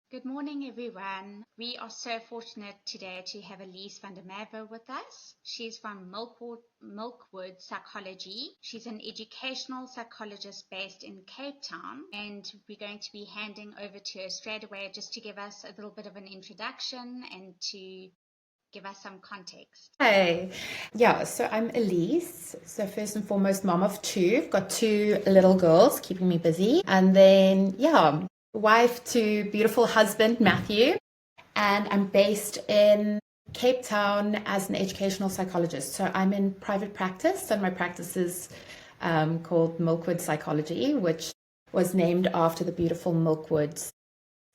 Good morning, everyone. We are so fortunate today to have Aliece van der Merwe with us. She's from Milkwood Psychology. She's an educational psychologist based in Cape Town, and we're going to be handing over to her straight away just to give us a little bit of an introduction and to give us some context. Hey, yeah, so I'm Aliece. So first and foremost, mom of two. I've got two little girls keeping me busy. And then, yeah, wife to beautiful husband, Matthew. And I'm based in Cape Town as an educational psychologist. So I'm in private practice, and my practice is called Milkwood Psychology, which was named after the beautiful Milkwoods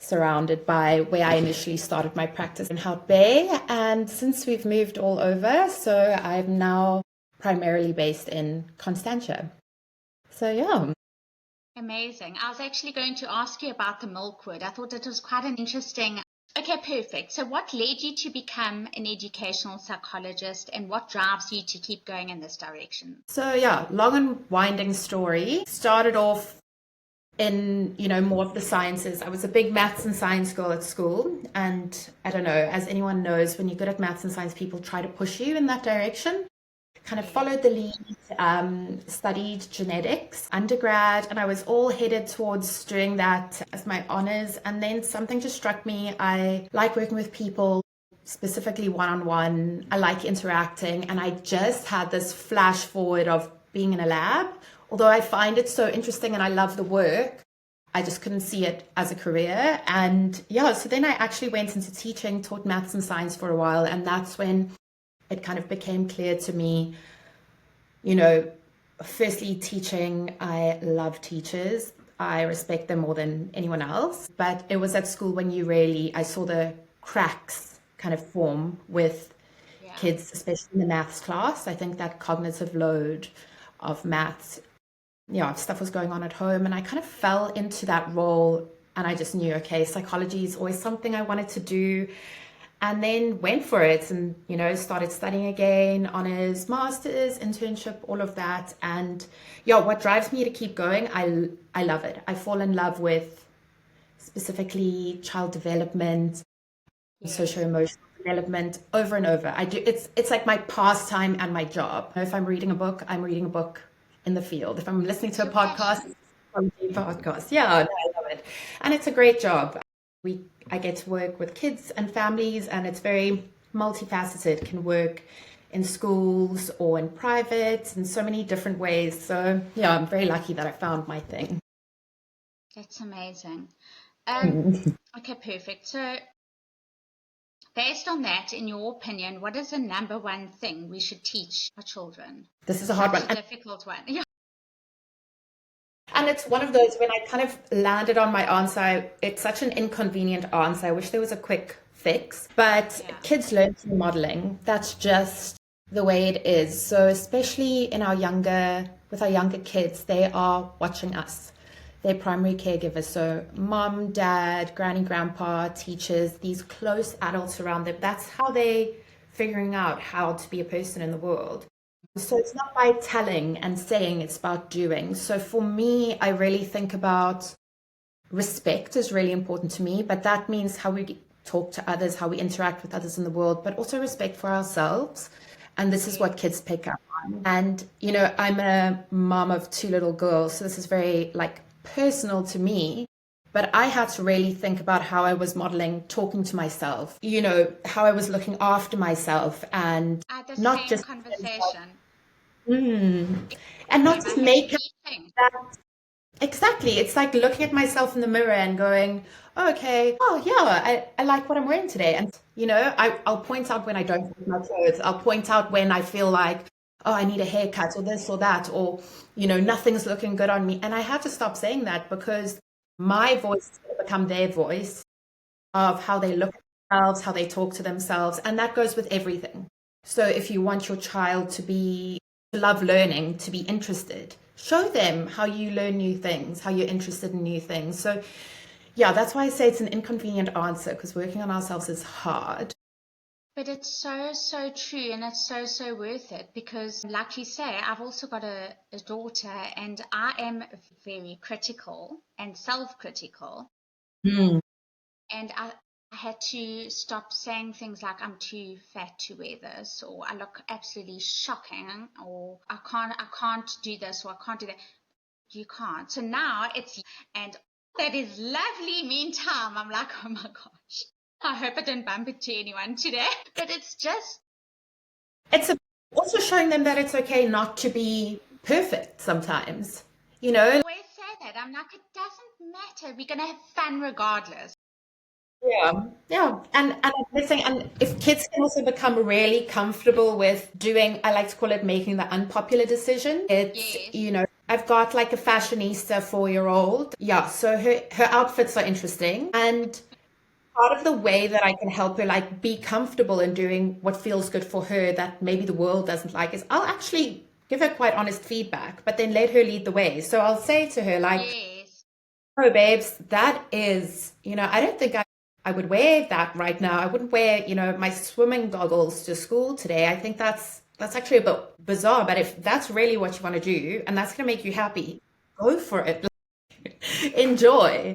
surrounded by where I initially started my practice in Hout Bay. And since we've moved all over, so I'm now primarily based in Constantia. So yeah. Amazing. I was actually going to ask you about the Milkwood. I thought it was quite an interesting. Okay, perfect. So what led you to become an educational psychologist and what drives you to keep going in this direction? So yeah, long and winding story. Started off in, more of the sciences. I was a big maths and science girl at school. And I don't know, as anyone knows, when you're good at maths and science, people try to push you in that direction. Kind of Yes. followed the lead, studied genetics undergrad, and I was all headed towards doing that as my honors. And then something just struck me. I like working with people, specifically one on one. I like interacting, and I just had this flash forward of being in a lab. Although I find it so interesting and I love the work, I just couldn't see it as a career. And yeah, so then I actually went into teaching, taught maths and science for a while, and that's when it kind of became clear to me, you know, firstly, teaching, I love teachers. I respect them more than anyone else. But it was at school when I saw the cracks kind of form with Yeah. kids, especially in the maths class. I think that cognitive load of maths, yeah, stuff was going on at home. And I kind of fell into that role. And I just knew, okay, psychology is always something I wanted to do, and then went for it and started studying again, honors, masters, internship, all of that. And yeah, what drives me to keep going, I love it. I fall in love with specifically child development, Yes. socio-emotional development over and over. I do it's like my pastime and my job. If I'm reading a book, I'm reading a book in the field. If I'm listening It's to a your podcast, passion. I'm doing a podcast. Yeah, no, I love it. And it's a great job. we I get to work with kids and families, and it's very multifaceted. Can work in schools or in private in so many different ways. So yeah, I'm very lucky that I found my thing. That's amazing. Okay, perfect. So based on that, in your opinion, what is the number one thing we should teach our children? This is a hard Such one. a difficult one. Yeah. And it's one of those, when I kind of landed on my answer, it's such an inconvenient answer. I wish there was a quick fix. But Yeah. kids learn through modeling. That's just the way it is. So especially with our younger kids, they are watching us. They're primary caregivers. So mom, dad, granny, grandpa, teachers, these close adults around them. That's how they figuring out how to be a person in the world. So it's not by telling and saying, it's about doing. So for me, I really think about respect is really important to me, but that means how we talk to others, how we interact with others in the world, but also respect for ourselves. And this is what Yes. kids pick up on. And, I'm a mom of two little girls, so this is very like personal to me. But I had to really think about how I was modeling talking to myself, how I was looking after myself, and I had the not same just conversation. and Exactly. not In my just head, make teaching. that exactly. It's like looking at myself in the mirror and going, oh, okay, oh yeah, I like what I'm wearing today. And I'll point out when I don't like my clothes. I'll point out when I feel like, oh, I need a haircut or this or that, or nothing's looking good on me. And I had to stop saying that, because my voice is going to become their voice of how they look at themselves, how they talk to themselves, and that goes with everything. So if you want your child to love learning, to be interested, show them how you learn new things, how you're interested in new things. So yeah, that's why I say it's an inconvenient answer, because working on ourselves is hard. But it's so, so true, and it's so, so worth it because, like you say, I've also got a daughter, and I am very critical and self critical. Mm. And I had to stop saying things like I'm too fat to wear this, or I look absolutely shocking, or I can't do this, or I can't do that. You can't. So now it's, and that is lovely. Meantime, I'm like, oh my gosh, I hope I don't bump into anyone today. But it's just, It's also showing them that it's okay not to be perfect sometimes. You know, I always say that. I'm like, it doesn't matter. We're gonna have fun regardless. yeah, yeah, and I'm missing, and if kids can also become really comfortable with doing, I like to call it making the unpopular decision. It's, Yes. you know, I've got like a fashionista 4-year old. Yeah, so her outfits are interesting, and part of the way that I can help her like be comfortable in doing what feels good for her that maybe the world doesn't like is I'll actually give her quite honest feedback, but then let her lead the way. So I'll say to her like, Yes. oh, babes, that is, I don't think I would wear that right now. I wouldn't wear, my swimming goggles to school today. I think that's actually a bit bizarre, but if that's really what you want to do and that's going to make you happy, go for it. Enjoy.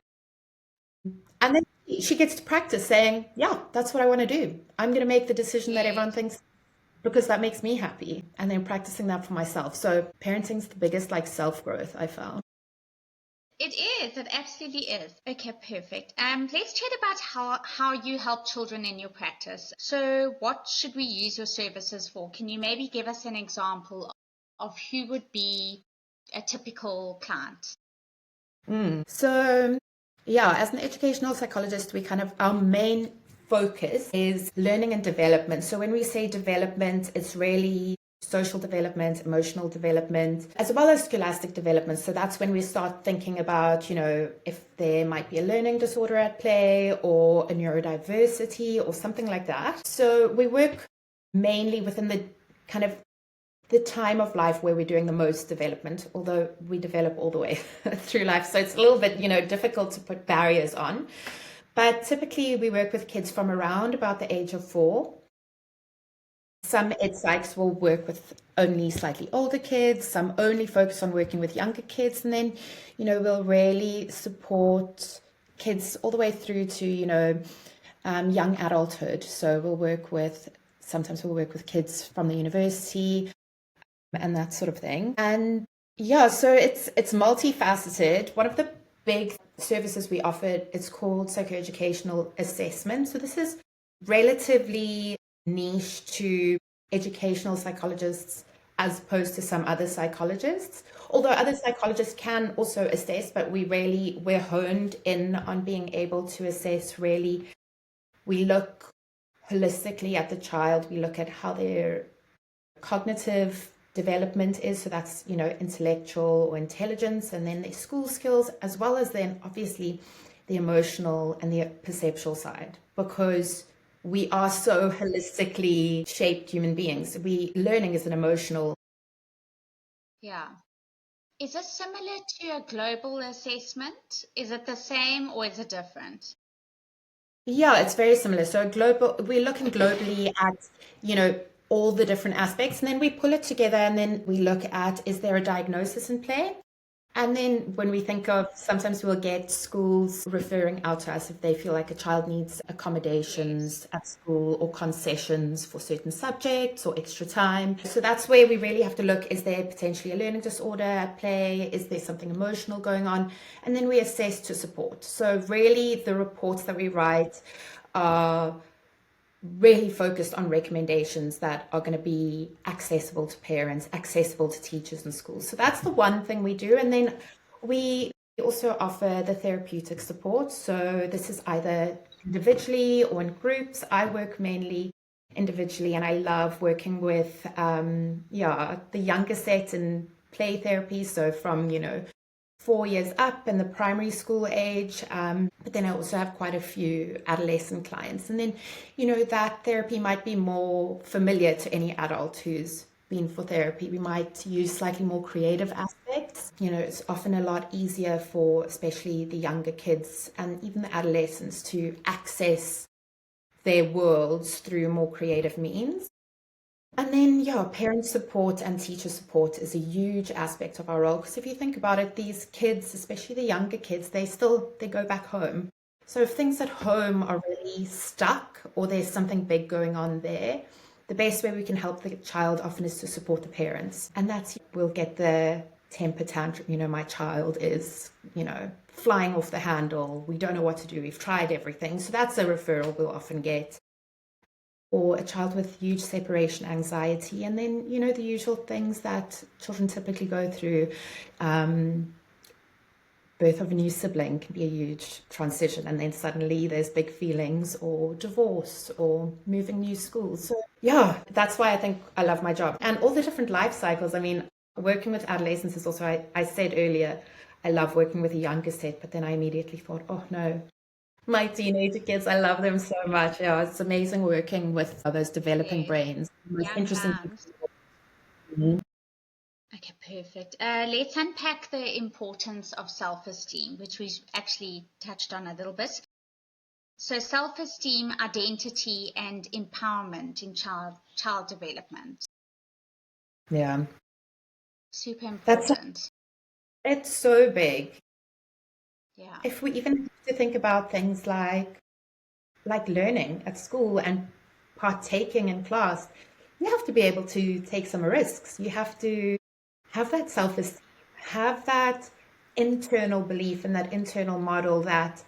And then she gets to practice saying, yeah, that's what I want to do. I'm going to make the decision that everyone Yes. thinks because that makes me happy. And then practicing that for myself. So parenting's the biggest like self-growth I found. It is. It absolutely is. Okay, perfect. Let's chat about how you help children in your practice. So, what should we use your services for? Can you maybe give us an example of who would be a typical client? So, yeah, as an educational psychologist, our main focus is learning and development. So when we say development, it's really social development, emotional development, as well as scholastic development. So that's when we start thinking about, if there might be a learning disorder at play or a neurodiversity or something like that. So we work mainly within the kind of the time of life where we're doing the most development, although we develop all the way through life. So it's a little bit, difficult to put barriers on. But typically we work with kids from around about the age of 4. Some ed psychs will work with only slightly older kids, some only focus on working with younger kids, and then, we'll really support kids all the way through to, young adulthood. So sometimes we'll work with kids from the university and that sort of thing. And yeah, so it's multifaceted. One of the big services we offered, it's called psychoeducational assessment. So this is relatively niche to educational psychologists as opposed to some other psychologists. Although other psychologists can also assess, but we're honed in on being able to assess really. We look holistically at the child. We look at how their cognitive development is, so that's intellectual or intelligence, and then their school skills, as well as then obviously the emotional and the perceptual side, because we are so holistically shaped human beings. Learning is an emotional. Yeah. Is this similar to a global assessment? Is it the same or is it different? Yeah, it's very similar. So we're looking globally at, all the different aspects, and then we pull it together, and then we look at, is there a diagnosis in play? And then when we think of, sometimes we'll get schools referring out to us if they feel like a child needs accommodations at school or concessions for certain subjects or extra time. So that's where we really have to look, is there potentially a learning disorder at play? Is there something emotional going on? And then we assess to support. So really the reports that we write are really focused on recommendations that are going to be accessible to parents, accessible to teachers and schools. So that's the one thing we do. And then we also offer the therapeutic support. So this is either individually or in groups. I work mainly individually, and I love working with the younger set in play therapy. So from 4 years up in the primary school age. But then I also have quite a few adolescent clients. And then, that therapy might be more familiar to any adult who's been for therapy. We might use slightly more creative aspects. It's often a lot easier for especially the younger kids and even the adolescents to access their worlds through more creative means. And then, parent support and teacher support is a huge aspect of our role. Because if you think about it, these kids, especially the younger kids, they go back home. So if things at home are really stuck or there's something big going on there, the best way we can help the child often is to support the parents. And that's, we'll get the temper tantrum, my child is, flying off the handle. We don't know what to do. We've tried everything. So that's a referral we'll often get. Or a child with huge separation anxiety. And then, the usual things that children typically go through. Birth of a new sibling can be a huge transition, and then suddenly there's big feelings, or divorce, or moving new schools. So yeah, that's why I think I love my job and all the different life cycles. I mean, working with adolescents is also, I said earlier, I love working with a younger set, but then I immediately thought, oh no, my teenager kids, I love them so much. Yeah, it's amazing working with those developing Yes. brains. The most Young interesting. plants. Okay, perfect. Let's unpack the importance of self-esteem, which we actually touched on a little bit. So self-esteem, identity, and empowerment in child development. Yeah, Super that's important. it's so big. Yeah. If we even have to think about things like learning at school and partaking in class, you have to be able to take some risks. You have to have that self-esteem, have that internal belief and that internal model that,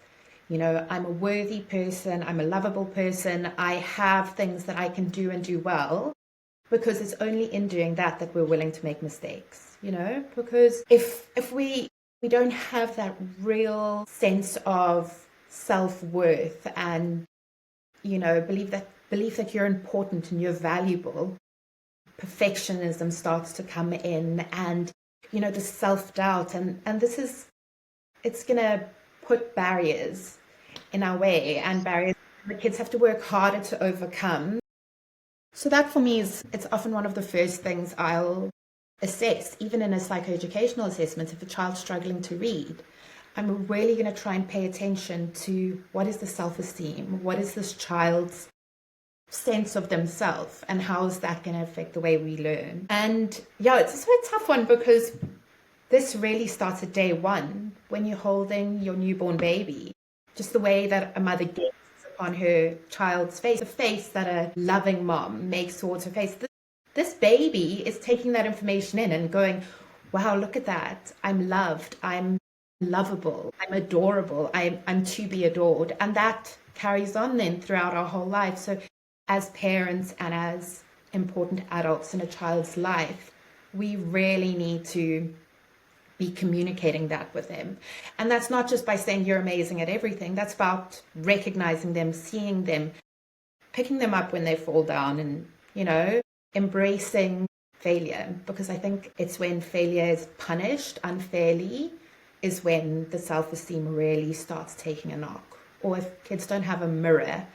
I'm a worthy person, I'm a lovable person, I have things that I can do and do well, because it's only in doing that that we're willing to make mistakes, because if we don't have that real sense of self-worth and belief that you're important and you're valuable, perfectionism starts to come in, and the self-doubt, and it's gonna put barriers in our way, and barriers the kids have to work harder to overcome. So that for me it's often one of the first things I'll assess, even in a psychoeducational assessment. If a child's struggling to read, I'm really going to try and pay attention to what is the self-esteem, what is this child's sense of themselves, and how is that going to affect the way we learn. And yeah, it's also a tough one, because this really starts at day one when you're holding your newborn baby. Just the way that a mother gazes upon her child's face, the face that a loving mom makes towards her face. This baby is taking that information in and going, wow, look at that. I'm loved. I'm lovable. I'm adorable. I'm to be adored. And that carries on then throughout our whole life. So as parents and as important adults in a child's life, we really need to be communicating that with them. And that's not just by saying you're amazing at everything. That's about recognizing them, seeing them, picking them up when they fall down, and, embracing failure. Because I think it's when failure is punished unfairly is when the self-esteem really starts taking a knock. Or if kids don't have a mirror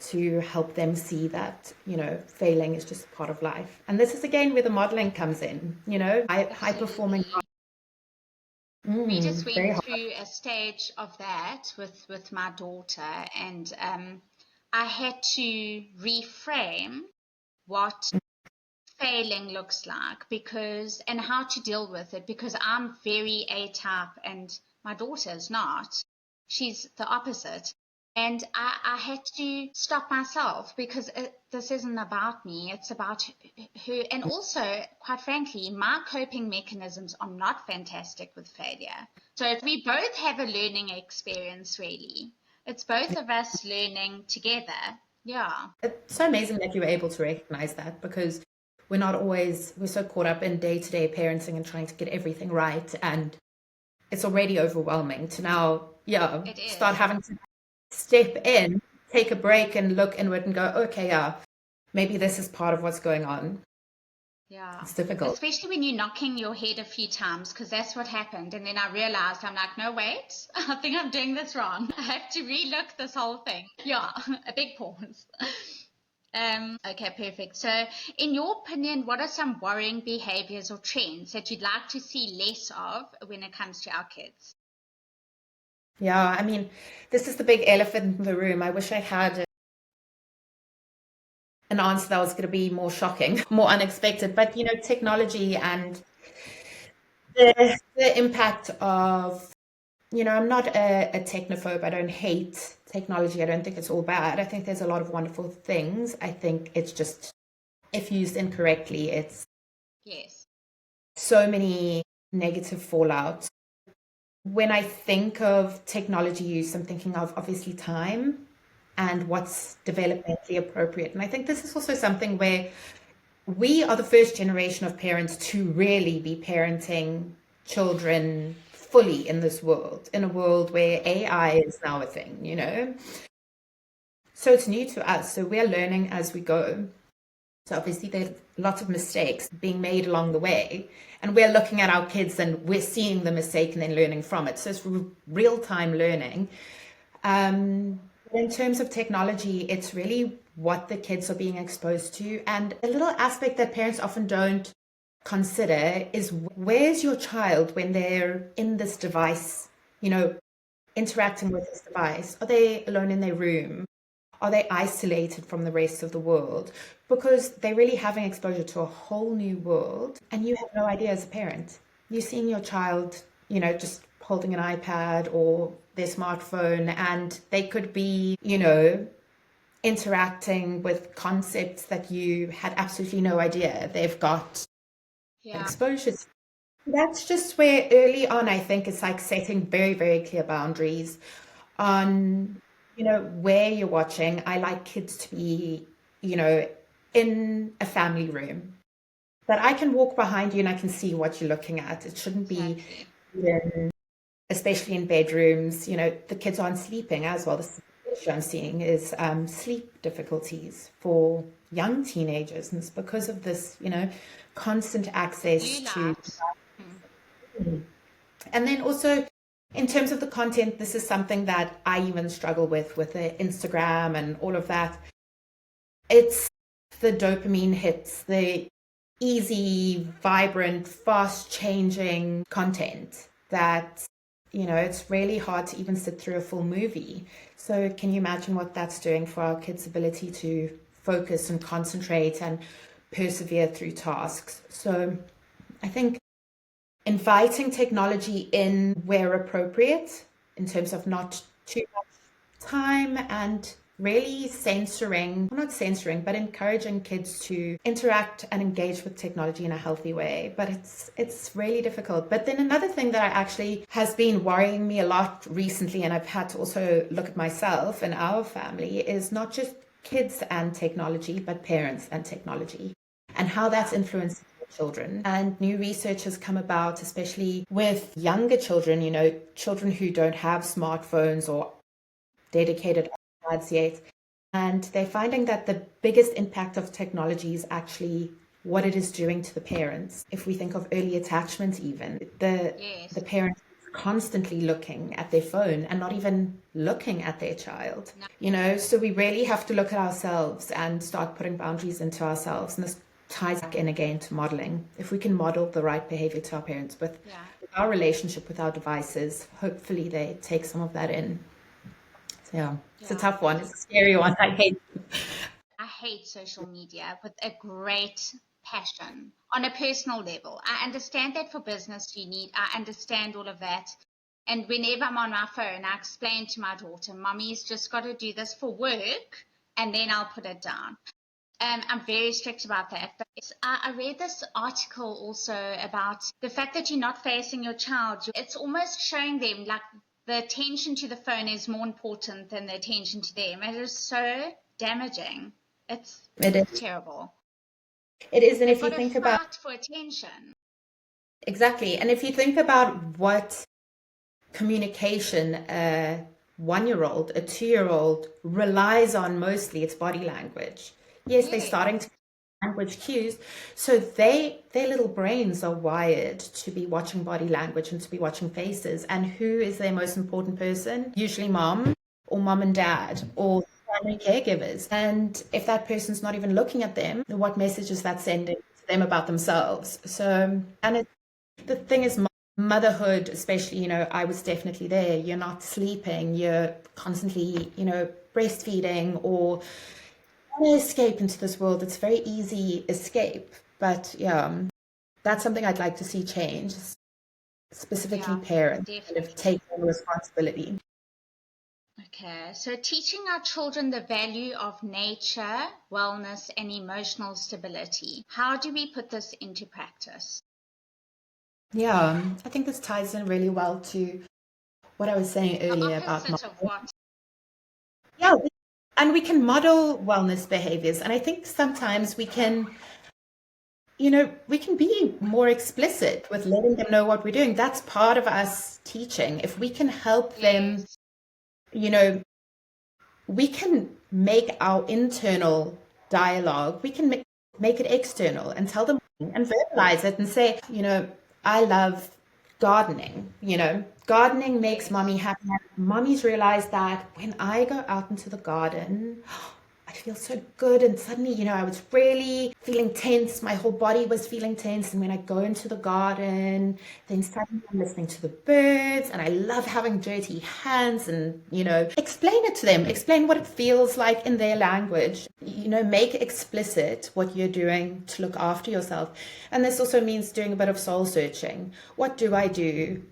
to help them see that, failing is just part of life. And this is again where the modeling comes in, high performing. We just Very went hard. through a stage of that with my daughter, and I had to reframe what failing looks like, and how to deal with it, because I'm very A-type and my daughter's not. She's the opposite. And I had to stop myself, because this isn't about me. It's about her. And also, quite frankly, my coping mechanisms are not fantastic with failure. So we both have a learning experience, really. It's both of us learning together. Yeah. It's so amazing that you were able to recognize that, because we're so caught up in day-to-day parenting and trying to get everything right, and it's already overwhelming to now, It is. start having to step in, take a break, and look inward and go, okay, yeah, maybe this is part of what's going on. Yeah. It's difficult. Especially when you're knocking your head a few times, because that's what happened. And then I realized, I'm like, no, wait, I think I'm doing this wrong. I have to relook this whole thing. Yeah, a big pause. Okay, perfect. So in your opinion, what are some worrying behaviors or trends that you'd like to see less of when it comes to our kids? Yeah, I mean, this is the big elephant in the room. I wish I had an answer that was going to be more shocking, more unexpected. But, technology and the impact of, I'm not a technophobe. I don't hate technology. I don't think it's all bad. I think there's a lot of wonderful things. I think it's just, if used incorrectly, it's Yes. so many negative fallout. When I think of technology use, I'm thinking of obviously time and what's developmentally appropriate. And I think this is also something where we are the first generation of parents to really be parenting children fully in this world, in a world where AI is now a thing. So it's new to us. So we're learning as we go. So obviously there's lots of mistakes being made along the way. And we're looking at our kids and we're seeing the mistake and then learning from it. So it's real-time learning. In terms of technology, it's really what the kids are being exposed to. And a little aspect that parents often don't consider is, where's your child when they're in this device, interacting with this device? Are they alone in their room? Are they isolated from the rest of the world? Because they're really having exposure to a whole new world, and you have no idea as a parent. You're seeing your child, just holding an iPad or their smartphone, and they could be, interacting with concepts that you had absolutely no idea they've got exposure to. That's just where early on, I think it's like setting very, very clear boundaries on, where you're watching. I like kids to be, in a family room, that I can walk behind you and I can see what you're looking at. It shouldn't be, especially in bedrooms, the kids aren't sleeping as well. The issue I'm seeing is sleep difficulties for young teenagers, and it's because of this, constant access to. And then also, in terms of the content, this is something that I even struggle with the Instagram and all of that. It's the dopamine hits, the easy, vibrant, fast-changing content that, it's really hard to even sit through a full movie. So can you imagine what that's doing for our kids' ability to focus and concentrate and persevere through tasks? So I think inviting technology in where appropriate, in terms of not too much time, and really not censoring, but encouraging kids to interact and engage with technology in a healthy way. But it's really difficult. But then another thing that actually has been worrying me a lot recently, and I've had to also look at myself and our family, is not just kids and technology, but parents and technology, and how that's influencing children. And new research has come about, especially with younger children, children who don't have smartphones or dedicated iPads yet. And they're finding that the biggest impact of technology is actually what it is doing to the parents. If we think of early attachment, even the parents constantly looking at their phone and not even looking at their child. So we really have to look at ourselves and start putting boundaries into ourselves. And this ties back in again to modeling. If we can model the right behavior to our parents with our relationship with our devices, hopefully they take some of that in. So it's a tough one. It's a scary one. I hate social media with a great passion on a personal level. I understand that for business I understand all of that. And whenever I'm on my phone, I explain to my daughter, Mommy's just got to do this for work, and then I'll put it down. I'm very strict about that. But I read this article also about the fact that you're not facing your child. It's almost showing them like the attention to the phone is more important than the attention to them. It is so damaging. It is terrible. It is, and They've if you think about about for attention. Exactly, and if you think about what communication a 1-year-old, a 2-year-old relies on mostly, it's body language. Yes, they're starting to language cues. So their little brains are wired to be watching body language and to be watching faces. And who is their most important person? Usually mom or mom and dad or family caregivers. And if that person's not even looking at them, what message is that sending to them about themselves? So, and the thing is, motherhood, especially, I was definitely there. You're not sleeping. You're constantly, breastfeeding or escape into this world. It's very easy escape, but yeah, that's something I'd like to see change. specifically Yeah, parents, kind of definitely. take on responsibility. Okay, so teaching our children the value of nature, wellness, and emotional stability. How do we put this into practice? Yeah, I think this ties in really well to what I was saying The earlier about opposite of what? yeah, and we can model wellness behaviors. And I think sometimes we can, we can be more explicit with letting them know what we're doing. That's part of us teaching. If we can help them, Yes, you know, we can make our internal dialogue, we can make it external and tell them and verbalize it and say, I love gardening. Gardening makes yes. mommy happy. Mommy's realized that when I go out into the garden, I feel so good. And suddenly, I was really feeling tense. My whole body was feeling tense. And when I go into the garden, then suddenly I'm listening to the birds and I love having dirty hands and, explain it to them, explain what it feels like in their language, make explicit what you're doing to look after yourself. And this also means doing a bit of soul searching. What do I do?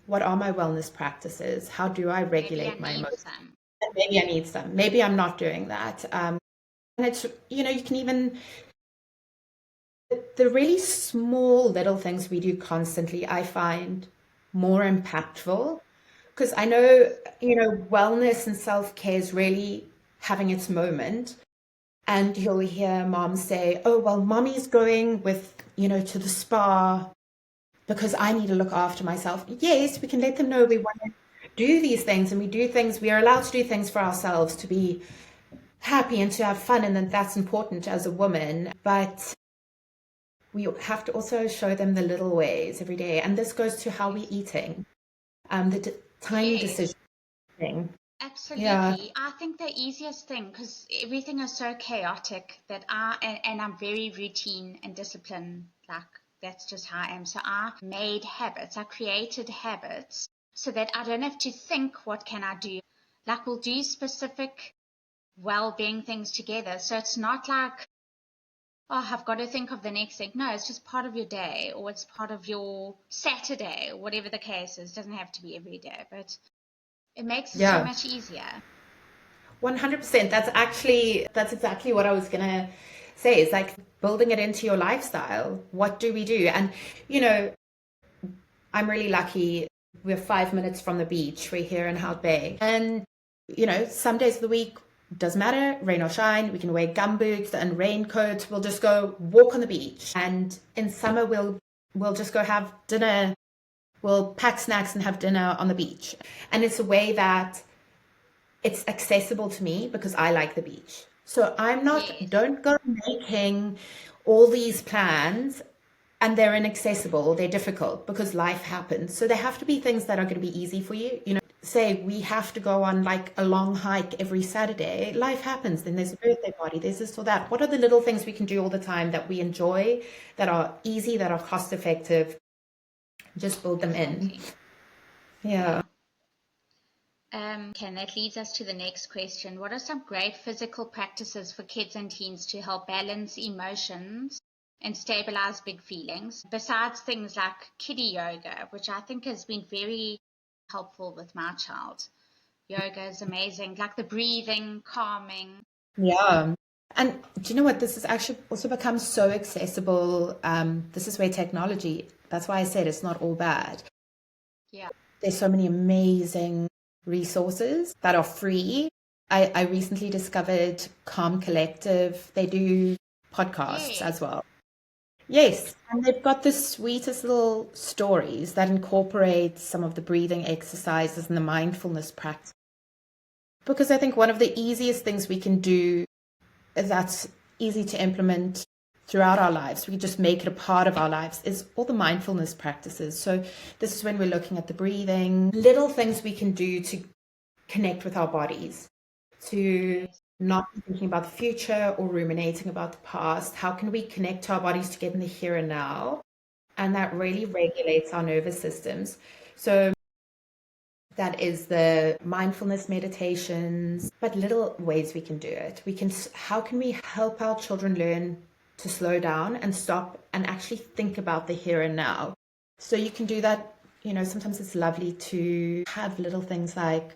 What are my wellness practices? How do I Maybe I regulate my need emotions? some. Maybe I need some. Maybe I'm not doing that. And it's, you can even, the really small little things we do constantly, I find more impactful. Because I know, wellness and self care is really having its moment. And you'll hear mom say, oh, well, mommy's going to the spa because I need to look after myself. Yes, we can let them know we want to do these things and we are allowed to do things for ourselves to be happy and to have fun, and then that's important as a woman. But we have to also show them the little ways every day, and this goes to how we're eating, the tiny Yes, decision thing. Yeah, absolutely. I think the easiest thing, because everything is so chaotic that and I'm very routine and disciplined, like that's just how I am. So I made habits, I created habits so that I don't have to think, what can I do? Like we'll do specific well-being things together. So it's not like, oh, I've got to think of the next thing. No, it's just part of your day or it's part of your Saturday or whatever the case is. It doesn't have to be every day, but it makes it so yeah, much easier. 100%. That's exactly what I was gonna say. It's like building it into your lifestyle. What do we do? And you know, I'm really lucky. We're 5 minutes from the beach. We're here in Hout Bay. And, some days of the week, doesn't matter, rain or shine, we can wear gumboots and raincoats. We'll just go walk on the beach. And in summer, we'll just go have dinner. We'll pack snacks and have dinner on the beach. And it's a way that it's accessible to me because I like the beach. So Yes, don't go making all these plans and they're inaccessible, they're difficult because life happens. So they have to be things that are going to be easy for you. Say we have to go on like a long hike every Saturday. Life happens. Then there's a birthday party, there's this or that. What are the little things we can do all the time that we enjoy, that are easy, that are cost effective? Just build them in. exactly. Yeah. Yeah. Okay, and that leads us to the next question. What are some great physical practices for kids and teens to help balance emotions and stabilize big feelings, besides things like kiddie yoga, which I think has been very helpful with my child? Yoga is amazing, like the breathing, calming. Yeah. And do you know what? This has actually also become so accessible. This is where technology, that's why I said it's not all bad. Yeah. There's so many amazing resources that are free. I recently discovered Calm Collective. They do podcasts Yes. as well. Yes, and they've got the sweetest little stories that incorporate some of the breathing exercises and the mindfulness practice. Because I think one of the easiest things we can do that's easy to implement throughout our lives, we just make it a part of our lives, is all the mindfulness practices. So this is when we're looking at the breathing, little things we can do to connect with our bodies, to Yes. not be thinking about the future or ruminating about the past. How can we connect to our bodies to get in the here and now? And that really regulates our nervous systems. So that is the mindfulness meditations, but little ways we can do it. How can we help our children learn to slow down and stop and actually think about the here and now? So you can do that. Sometimes it's lovely to have little things like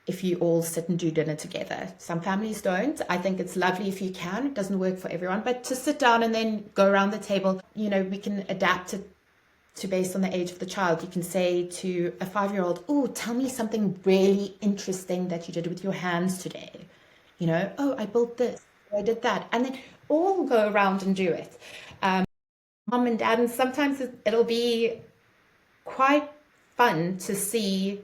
if you all sit and do dinner together. Some families don't. I think it's lovely if you can. It doesn't work for everyone, but to sit down and then go around the table, we can adapt it to based on the age of the child. You can say to a 5-year-old, oh, tell me something really interesting that you did with your hands today. Oh, I built this, I did that. And then all go around and do it. Mom and dad, and sometimes it'll be quite fun to see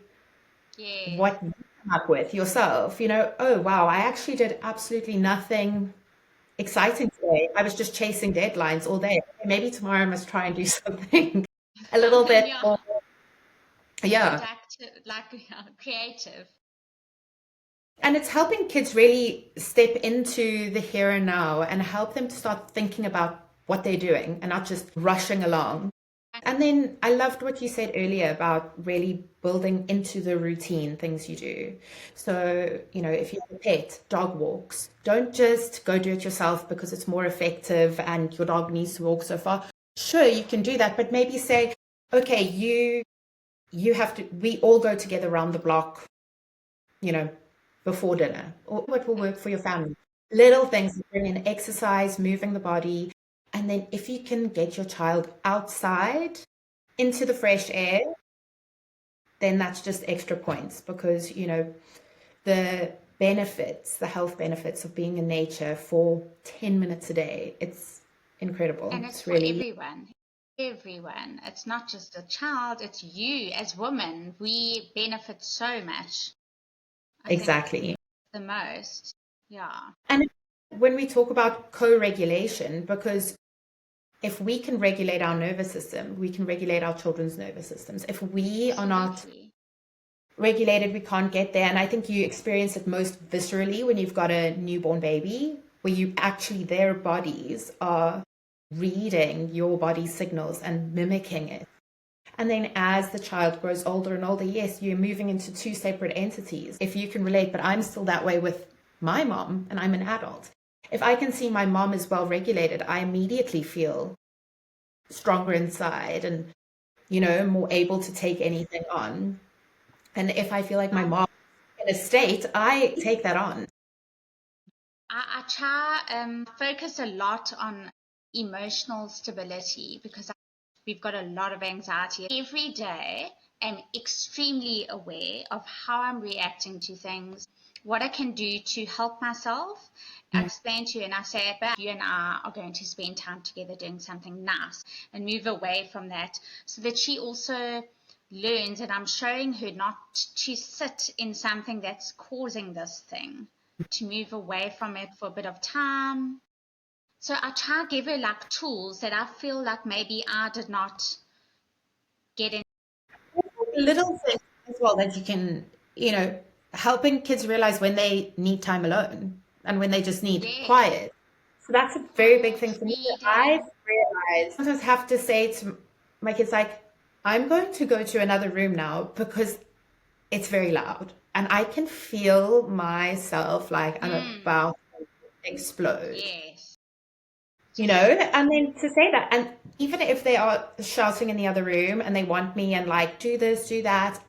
what you come up with yourself. Oh, wow, I actually did absolutely nothing exciting today. I was just chasing deadlines all day. Maybe tomorrow I must try and do something a little bit more. Yeah. Creative. And it's helping kids really step into the here and now and help them to start thinking about what they're doing and not just rushing along. And then I loved what you said earlier about really building into the routine things you do. So, if you have a pet, dog walks, don't just go do it yourself because it's more effective and your dog needs to walk so far. Sure, you can do that, but maybe say, okay, you have to, we all go together around the block, before dinner, or what will work for your family. Little things, bring in exercise, moving the body. And then if you can get your child outside into the fresh air, then that's just extra points because, the benefits, the health benefits of being in nature for 10 minutes a day, it's incredible. And it's for everyone. Everyone. It's not just a child, it's you as women. We benefit so much. Exactly. The most. Yeah. And when we talk about co-regulation, because if we can regulate our nervous system, we can regulate our children's nervous systems. If we are not regulated, we can't get there. And I think you experience it most viscerally when you've got a newborn baby, where you actually, their bodies are reading your body's signals and mimicking it. And then as the child grows older and older, yes, you're moving into two separate entities. If you can relate, but I'm still that way with my mom and I'm an adult. If I can see my mom is well regulated, I immediately feel stronger inside and, more able to take anything on. And if I feel like my mom is in a state, I take that on. I try focus a lot on emotional stability because we've got a lot of anxiety. Every day, I'm extremely aware of how I'm reacting to things, what I can do to help myself. I explain to you and I say, you and I are going to spend time together doing something nice and move away from that so that she also learns that I'm showing her not to sit in something that's causing this thing, to move away from it for a bit of time. So I try to give her like tools that I feel like maybe I did not get in. Little things as well that you can, helping kids realize when they need time alone and when they just need quiet. So that's a very big thing for me. I've realized sometimes have to say to my kids, like, I'm going to go to another room now because it's very loud and I can feel myself like I'm about to explode. Yes. And then to say that, and even if they are shouting in the other room and they want me and like, do this, do that,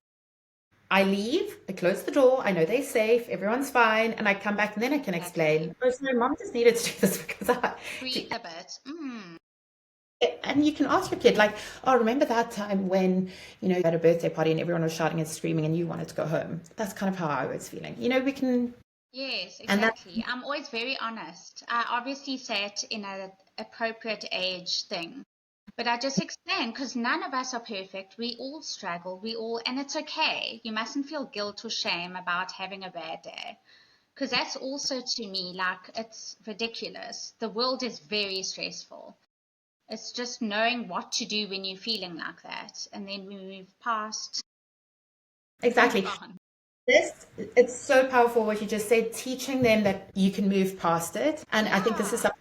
I leave, I close the door, I know they're safe, everyone's fine, and I come back and then I can explain, oh, so my mom just needed to do this because I... Breathe a bit. And you can ask your kid, like, oh, remember that time when, you had a birthday party and everyone was shouting and screaming and you wanted to go home? That's kind of how I was feeling. We can... Yes, exactly. I'm always very honest. I obviously say it in an appropriate age thing. But I just explain because none of us are perfect. We all struggle. And it's okay. You mustn't feel guilt or shame about having a bad day. Because that's also to me, like, it's ridiculous. The world is very stressful. It's just knowing what to do when you're feeling like that. And then we move past. Exactly. It's so powerful what you just said, teaching them that you can move past it. And I think this is something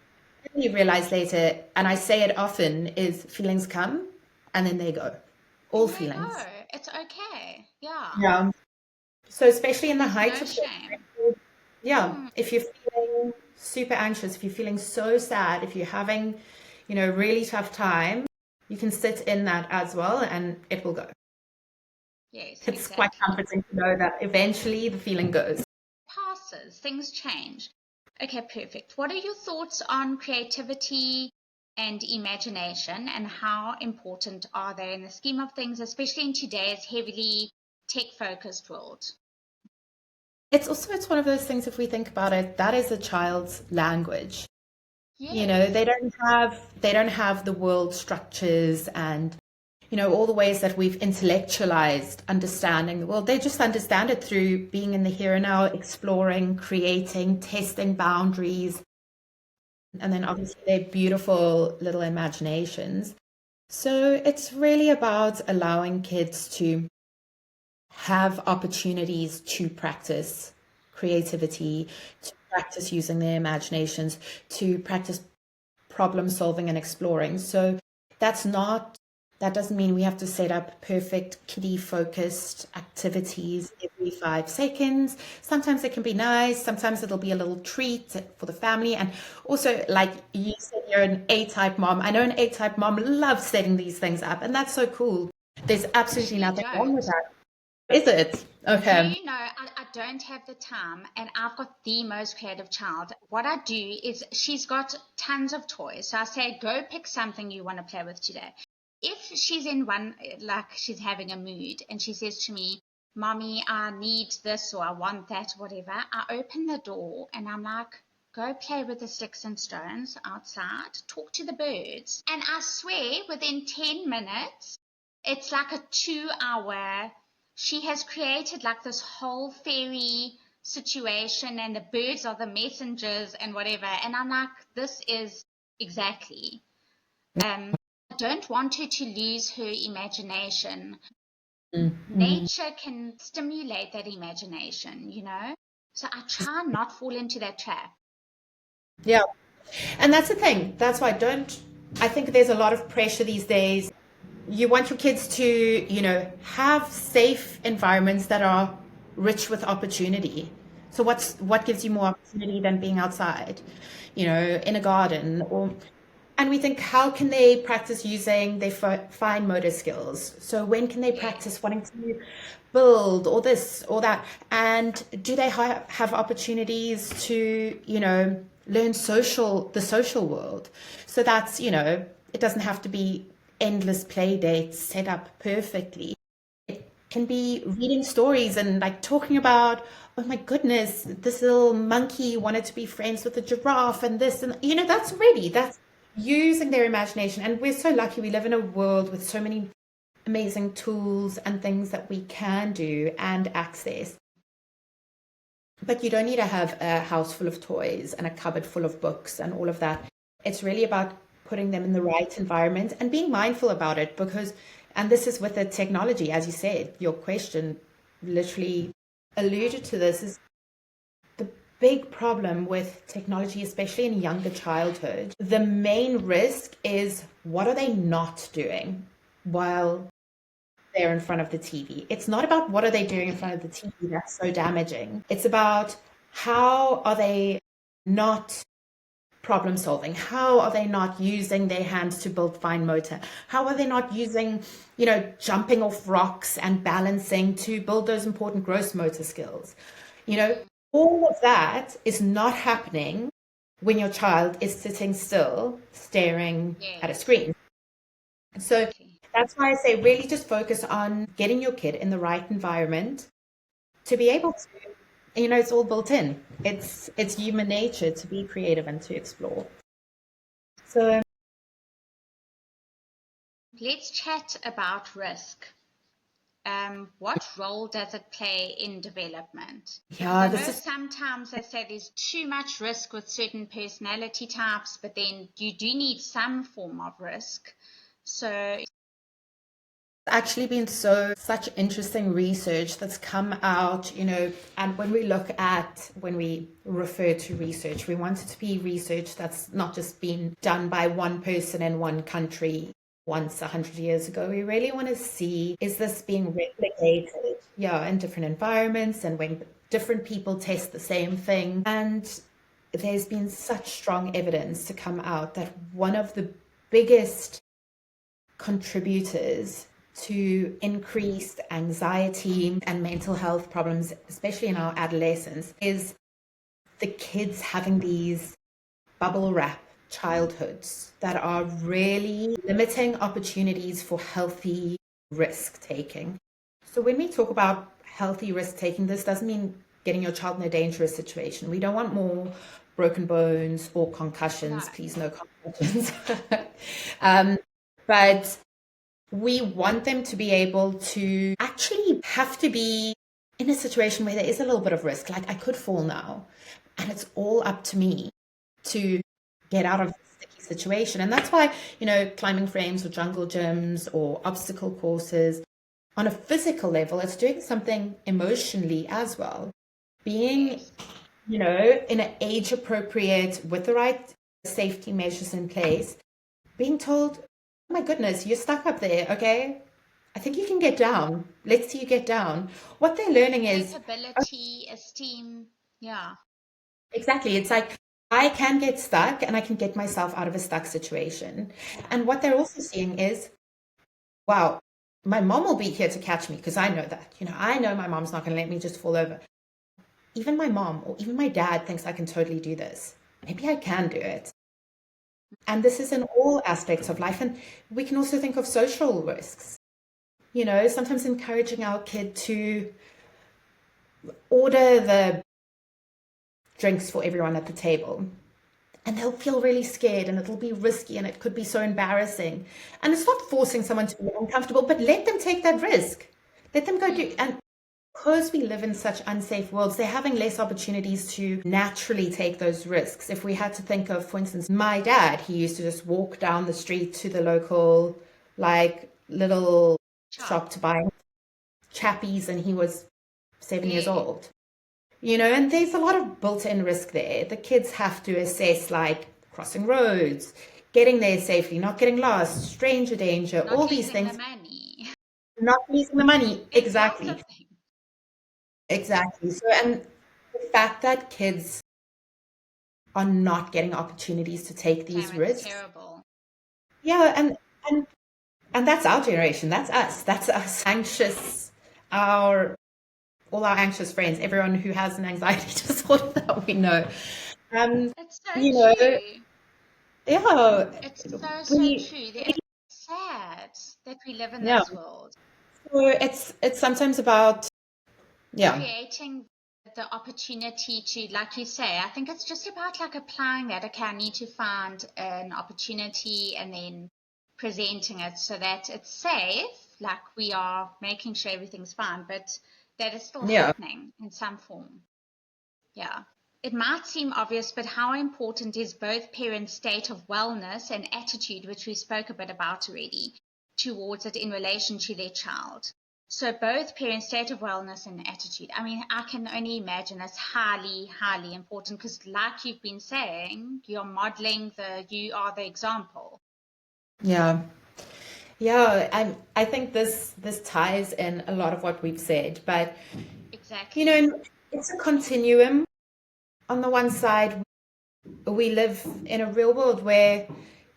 you realize later, and I say it often, is feelings come and then they go. All feelings. It's okay. Yeah. Yeah. So especially in the height of shame. If you're feeling super anxious, if you're feeling so sad, if you're having, really tough time, You can sit in that as well and it will go. Yes, It's exactly. quite comforting to know that eventually the feeling goes. Passes, things change. Okay, perfect. What are your thoughts on creativity and imagination, and how important are they in the scheme of things, especially in today's heavily tech-focused world? It's one of those things, if we think about it, that is a child's language. You know, Yes. they don't have the world structures and, you know, all the ways that we've intellectualized understanding the world. They just understand it through being in the here and now, exploring, creating, testing boundaries, and then obviously their beautiful little imaginations. So it's really about allowing kids to have opportunities to practice creativity, to practice using their imaginations, to practice problem solving and exploring. So that's not, that doesn't mean we have to set up perfect kiddie focused activities every 5 seconds. Sometimes it can be nice. Sometimes it'll be a little treat for the family. And also, like you said, you're an A-type mom. I know an A-type mom loves setting these things up, and that's so cool. There's absolutely Actually nothing wrong with don't. that. Is it? Do Okay. you know, I don't have the time, and I've got the most creative child. What I do is, she's got tons of toys. So I say, go pick something you want to play with today. If she's in one, like she's having a mood, and she says to me, Mommy, I need this or I want that, whatever, I open the door and I'm like, go play with the sticks and stones outside, talk to the birds. And I swear, within 10 minutes, it's like a 2 hour. She has created like this whole fairy situation, and the birds are the messengers and whatever. And I'm like, this is exactly. I don't want her to lose her imagination. Mm-hmm. Nature can stimulate that imagination, you know? So I try not fall into that trap. Yeah. And that's the thing. That's why I think there's a lot of pressure these days. You want your kids to, you know, have safe environments that are rich with opportunity. So what gives you more opportunity than being outside, you know, in a garden or, and we think, how can they practice using their fine motor skills? So when can they practice Yes. wanting to build or this or that? And do they have opportunities to, you know, learn the social world? So that's, you know, it doesn't have to be endless play dates set up perfectly. It can be reading stories and like talking about, oh my goodness, this little monkey wanted to be friends with a giraffe and this, and you know, that's using their imagination. And we're so lucky, we live in a world with so many amazing tools and things that we can do and access. But you don't need to have a house full of toys and a cupboard full of books and all of that. It's really about putting them in the right environment and being mindful about it, because, and this is with the technology, as you said, your question literally alluded to this, is the big problem with technology, especially in younger childhood. The main risk is, what are they not doing while they're in front of the TV? It's not about what are they doing in front of the TV that's so damaging. It's about, how are they not problem solving? How are they not using their hands to build fine motor? How are they not using, you know, jumping off rocks and balancing to build those important gross motor skills? You know, all of that is not happening when your child is sitting still staring at a Yes. screen. So Exactly. that's why I say, really just focus on getting your kid in the right environment to be able to, you know, it's all built in. It's human nature to be creative and to explore. So Let's chat about risk. What role does it play in development? Because yeah, I this know is sometimes they say there's too much risk with certain personality types, but then you do need some form of risk. So, actually been such interesting research that's come out, you know, and when we refer to research, we want it to be research that's not just been done by one person in one country once 100 years ago. We really want to see, is this being replicated, yeah, in different environments and when different people test the same thing. And there's been such strong evidence to come out that one of the biggest contributors to increased anxiety and mental health problems, especially in our adolescence, is the kids having these bubble wrap childhoods that are really limiting opportunities for healthy risk taking. So when we talk about healthy risk taking, this doesn't mean getting your child in a dangerous situation. We don't want more broken bones or concussions. No. Please, no concussions. But we want them to be able to actually have to be in a situation where there is a little bit of risk. Like, I could fall now, and it's all up to me to get out of this sticky situation. And that's why, climbing frames or jungle gyms or obstacle courses, on a physical level, it's doing something emotionally as well. Being, in an age appropriate, with the right safety measures in place, being told, oh my goodness, you're stuck up there, okay? I think you can get down. Let's see you get down. What they're learning is capability, esteem. Yeah. exactly. It's like, I can get stuck and I can get myself out of a stuck situation. And what they're also seeing is, wow, my mom will be here to catch me because I know that. I know my mom's not going to let me just fall over. Even my mom or even my dad thinks I can totally do this. Maybe I can do it. And this is in all aspects of life. And we can also think of social risks. Sometimes encouraging our kid to order the drinks for everyone at the table. And they'll feel really scared and it'll be risky and it could be so embarrassing. And it's not forcing someone to be uncomfortable, but let them take that risk. Let them go do. And because we live in such unsafe worlds, they're having less opportunities to naturally take those risks. If we had to think of, for instance, my dad, he used to just walk down the street to the local, little shop to buy chappies, and he was 7 years old. And there's a lot of built-in risk there. The kids have to assess, crossing roads, getting there safely, not getting lost, stranger danger, Not all these things. The money. Not losing the money. Exactly. Exactly. So, and the fact that kids are not getting opportunities to take these risks. Terrible. Yeah, and that's our generation. That's us. That's us. Anxious. All our anxious friends. Everyone who has an anxiety disorder that we know. It's so true. Yeah. It's so true. It's sad that we live in this world. So it's sometimes about creating the opportunity to, like you say, I think it's just about applying that. Okay, I need to find an opportunity and then presenting it so that it's safe, like we are making sure everything's fine, but that is still happening in some form. Yeah. It might seem obvious, but how important is both parents' state of wellness and attitude, which we spoke a bit about already, towards it in relation to their child? So both parents' state of wellness and attitude. I mean, I can only imagine that's highly, highly important because, like you've been saying, you're modeling you are the example. Yeah. Yeah, I think this ties in a lot of what we've said, but exactly, it's a continuum. On the one side, we live in a real world where,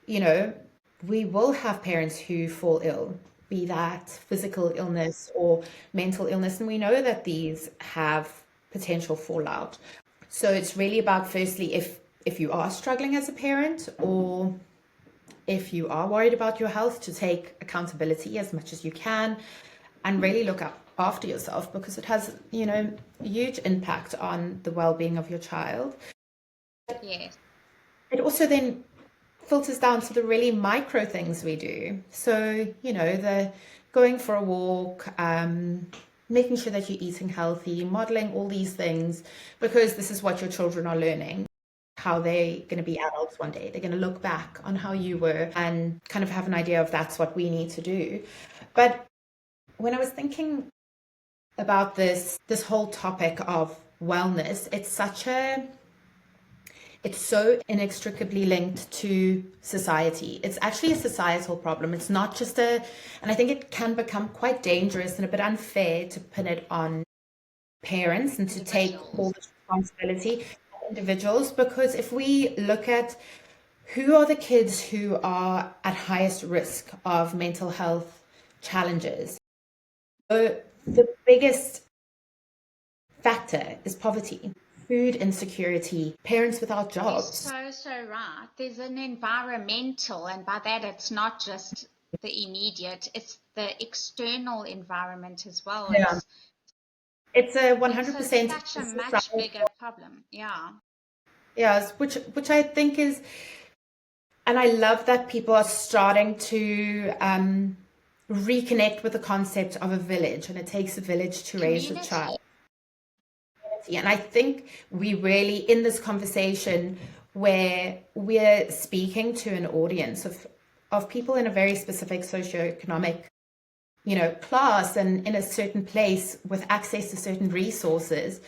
we will have parents who fall ill, be that physical illness or mental illness, and we know that these have potential fallout. So it's really about, firstly, if you are struggling as a parent or if you are worried about your health, to take accountability as much as you can and really look after yourself, because it has, huge impact on the well-being of your child. Yes. It also then filters down to the really micro things we do. So, the going for a walk, making sure that you're eating healthy, modeling all these things, because this is what your children are learning. How they're going to be adults one day. They're going to look back on how you were and kind of have an idea of that's what we need to do. But when I was thinking about this whole topic of wellness, it's so inextricably linked to society. It's actually a societal problem. It's not just and I think it can become quite dangerous and a bit unfair to pin it on parents and to take all the responsibility individuals, because if we look at who are the kids who are at highest risk of mental health challenges? So the biggest factor is poverty, food insecurity, parents without You're jobs. so right. There's an environmental, and by that it's not just the immediate, it's the external environment as well. Yeah. It's a 100% Such a much bigger problem. Yeah. yes, which I think is, and I love that people are starting to reconnect with the concept of a village, and it takes a village to raise a child. Community. And I think we really, in this conversation, where we're speaking to an audience of people in a very specific socioeconomic, class and in a certain place with access to certain resources,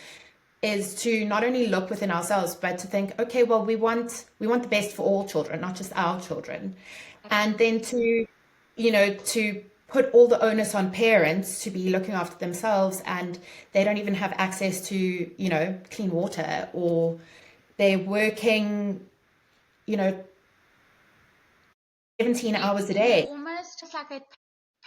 is to not only look within ourselves, but to think, okay, well, we want the best for all children, not just our children. And then to put all the onus on parents to be looking after themselves, and they don't even have access to, clean water, or they're working, 17 hours a day. Almost just like a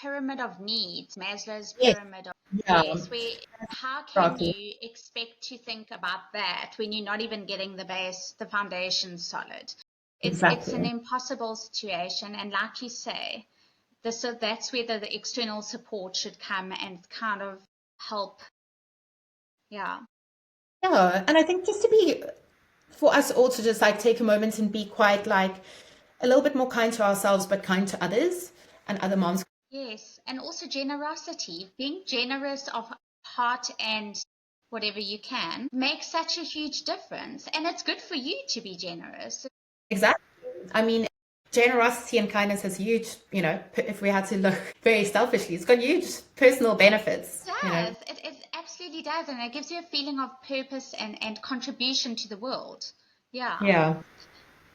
pyramid of needs, Maslow's Yes. pyramid of Yeah. yes, where how can you expect to think about that when you're not even getting the foundation solid? It's an impossible situation, and like you say, so that's where the external support should come and kind of help. Yeah. Yeah, and I think just for us all to just like take a moment and be quite like a little bit more kind to ourselves, but kind to others and other moms. Yes, and also generosity, being generous of heart and whatever you can makes such a huge difference. And it's good for you to be generous. Exactly. I mean, generosity and kindness has huge, if we had to look very selfishly, it's got huge personal benefits. It does. It absolutely does. And it gives you a feeling of purpose and contribution to the world. Yeah. Yeah, Okay,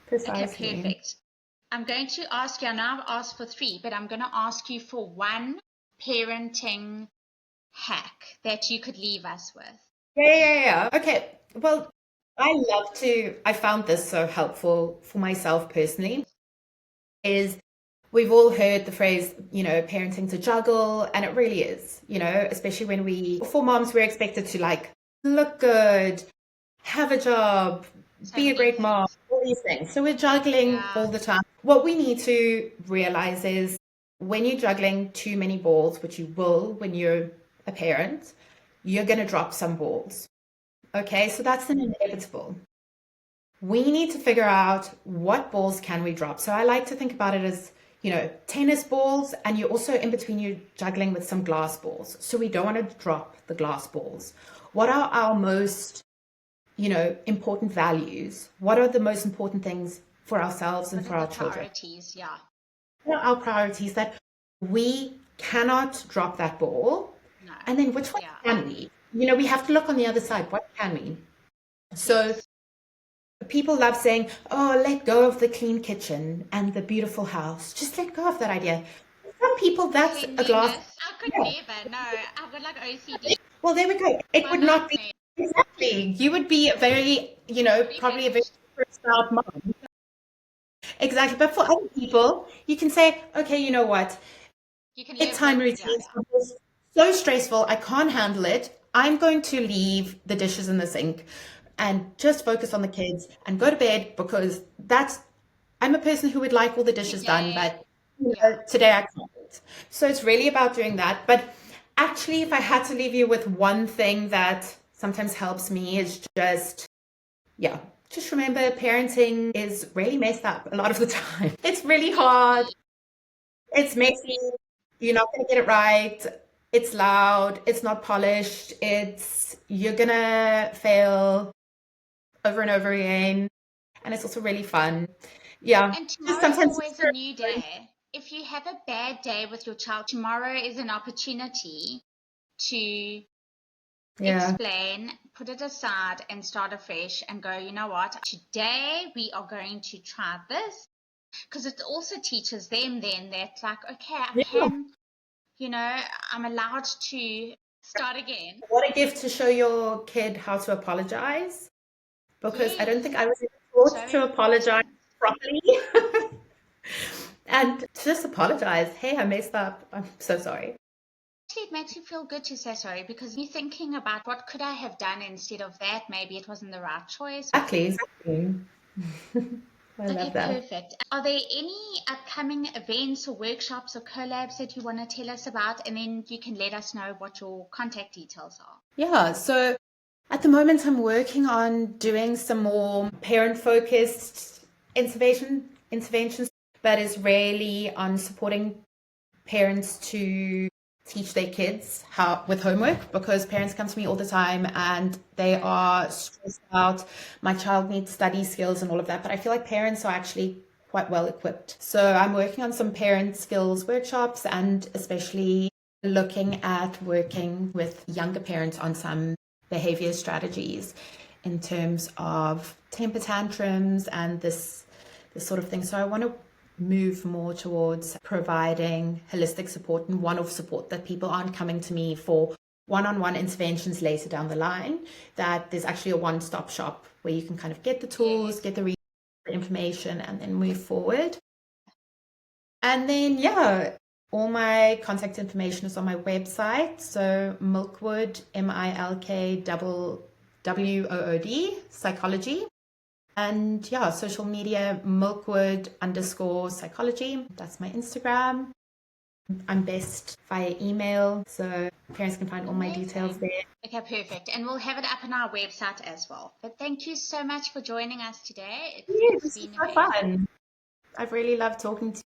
precisely. perfect. I'm going to ask you, I know I've asked for 3, but I'm going to ask you for one parenting hack that you could leave us with. Yeah. Okay. Well, I found this so helpful for myself personally, is we've all heard the phrase, parenting's a juggle, and it really is, especially for moms, we're expected to like look good, have a job, be a great mom, all these things. So we're juggling all the time. What we need to realize is when you're juggling too many balls, which you will when you're a parent, you're going to drop some balls. Okay, so that's an inevitable. We need to figure out what balls can we drop. So I like to think about it as, tennis balls, and you're also in between, you're juggling with some glass balls. So we don't want to drop the glass balls. What are our most, important values? What are the most important things for ourselves and for our children? Priorities, yeah. What are our priorities that we cannot drop that ball? No. And then which one can we? We have to look on the other side. What can we? So people love saying, oh, let go of the clean kitchen and the beautiful house. Just let go of that idea. Some people, that's a glass. I could never. No, I've got like OCD. Well, there we go. It would not be. Exactly. You would be a very, probably a very stressed out mom. Exactly. But for other people, you can say, okay, you know what? Bedtime routines are so stressful. I can't handle it. I'm going to leave the dishes in the sink and just focus on the kids and go to bed, because I'm a person who would like all the dishes done, but today I can't. So it's really about doing that. But actually, if I had to leave you with one thing that sometimes helps me, is just remember, parenting is really messed up a lot of the time. It's really hard. It's messy. You're not going to get it right. It's loud. It's not polished. You're going to fail over and over again. And it's also really fun. Yeah. And tomorrow's always a new day. If you have a bad day with your child, tomorrow is an opportunity to explain, put it aside, and start afresh and go, you know what, today we are going to try this. Because it also teaches them then that, like, okay, I can, I'm allowed to start again. What a gift to show your kid how to apologize. Because I don't think I was ever taught to apologize properly. And just apologize. Hey, I messed up. I'm so sorry. Actually, it makes you feel good to say sorry because you're thinking about what could I have done instead of that. Maybe it wasn't the right choice. Exactly. I Okay, love that. perfect. Are there any upcoming events or workshops or collabs that you want to tell us about? And then you can let us know what your contact details are. Yeah, so at the moment I'm working on doing some more parent-focused interventions, but is really on supporting parents to teach their kids how with homework, because parents come to me all the time and they are stressed out. My child needs study skills and all of that, but I feel like parents are actually quite well equipped. So I'm working on some parent skills workshops, and especially looking at working with younger parents on some behavior strategies in terms of temper tantrums and this sort of thing. So I want to move more towards providing holistic support and one-off support, that people aren't coming to me for one-on-one interventions later down the line, that there's actually a one-stop shop where you can kind of get the tools, get the information, and then move forward. And then, yeah, all my contact information is on my website. So Milkwood, MILKWOOD, psychology. And yeah, social media, Milkwood_psychology. That's my Instagram. I'm best via email, so parents can find all my details there. Okay, perfect. And we'll have it up on our website as well. But thank you so much for joining us today. It's This been is so fun. I've really loved talking to you.